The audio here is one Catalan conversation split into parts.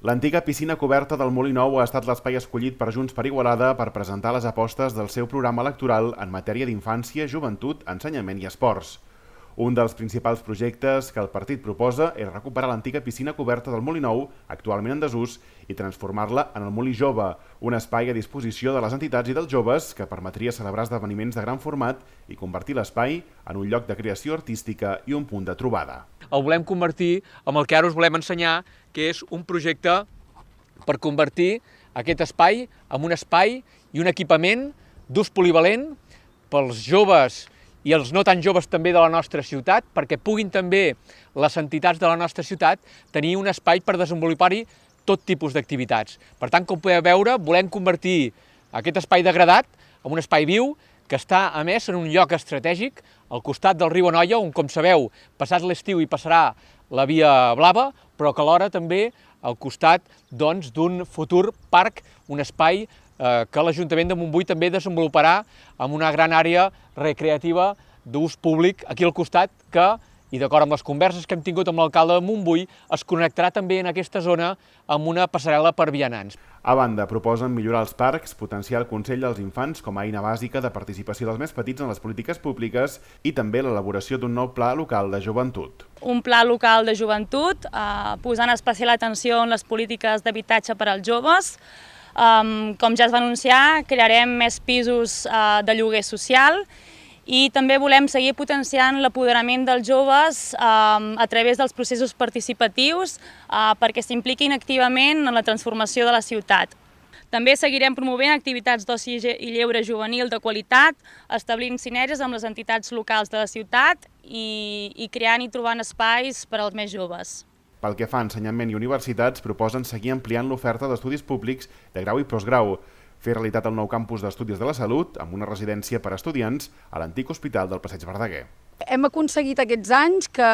L'antiga piscina coberta del Molí Nou ha estat l'espai escollit per Junts per Igualada per presentar les apostes del seu programa electoral en matèria d'infància, joventut, ensenyament i esports. Un dels principals projectes que el partit proposa és recuperar l'antiga piscina coberta del Molí Nou, actualment en desús, i transformar-la en el Molí Jove, un espai a disposició de les entitats i dels joves que permetria celebrar esdeveniments de gran format i convertir l'espai en un lloc de creació artística i un punt de trobada. El volem convertir en el que ara us volem ensenyar, que és un projecte per convertir aquest espai en un espai i un equipament d'ús polivalent pels joves i els no tan joves també de la nostra ciutat, perquè puguin també les entitats de la nostra ciutat tenir un espai per desenvolupar-hi tot tipus d'activitats. Per tant, com podeu veure, volem convertir aquest espai degradat en un espai viu que està, a més, en un lloc estratègic, al costat del riu Anoia, on, com sabeu, passat l'estiu hi passarà la Via Blava, però que alhora també al costat d'un futur parc, un espai que l'Ajuntament de Montbui també desenvoluparà amb una gran àrea recreativa d'ús públic aquí al costat que, i d'acord amb les converses que hem tingut amb l'alcalde de Montbui, es connectarà també en aquesta zona amb una passarel·la per vianants. A banda, proposen millorar els parcs, potenciar el Consell dels Infants com a eina bàsica de participació dels més petits en les polítiques públiques i també l'elaboració d'un nou pla local de joventut. Un pla local de joventut, posant especial atenció en les polítiques d'habitatge per als joves. Com ja es va anunciar, crearem més pisos de lloguer social i també volem seguir potenciant l'apoderament dels joves a través dels processos participatius perquè s'impliquin activament en la transformació de la ciutat. També seguirem promovent activitats d'oci i lleure juvenil de qualitat, establint sinergies amb les entitats locals de la ciutat i creant i trobant espais per als més joves. Pel que fa a ensenyament i universitats, proposen seguir ampliant l'oferta d'estudis públics de grau i postgrau, fer realitat el nou campus d'Estudis de la Salut amb una residència per a estudiants a l'antic hospital del Passeig Verdaguer. Hem aconseguit aquests anys que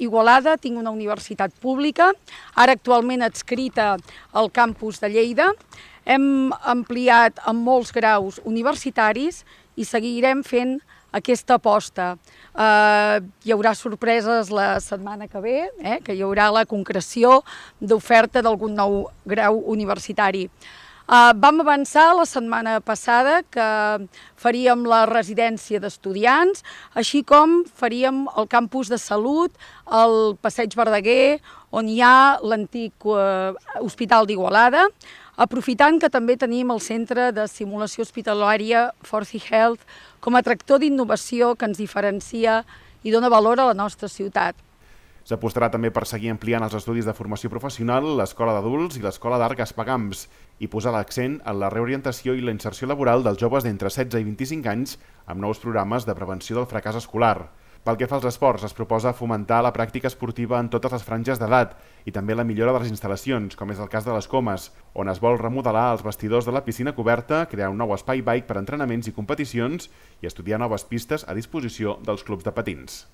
Igualada tingui una universitat pública, ara actualment adscrita al campus de Lleida. Hem ampliat amb molts graus universitaris i seguirem fent aquesta aposta. Hi haurà sorpreses la setmana que ve, que hi haurà la concreció d'oferta d'algun nou grau universitari. Vam avançar la setmana passada que faríem la residència d'estudiants, així com faríem el campus de salut, el Passeig Verdaguer, on hi ha l'antic Hospital d'Igualada, aprofitant que també tenim el Centre de Simulació Hospitalària Forci Health com a tractor d'innovació que ens diferencia i dona valor a la nostra ciutat. S'apostarà també per seguir ampliant els estudis de formació professional, l'Escola d'Adults i l'Escola d'Art Gaspar-Camps i posar l'accent en la reorientació i la inserció laboral dels joves d'entre 16 i 25 anys amb nous programes de prevenció del fracàs escolar. Pel que fa als esports, es proposa fomentar la pràctica esportiva en totes les franges d'edat i també la millora de les instal·lacions, com és el cas de les Comes, on es vol remodelar els vestidors de la piscina coberta, crear un nou espai bike per a entrenaments i competicions i estudiar noves pistes a disposició dels clubs de patins.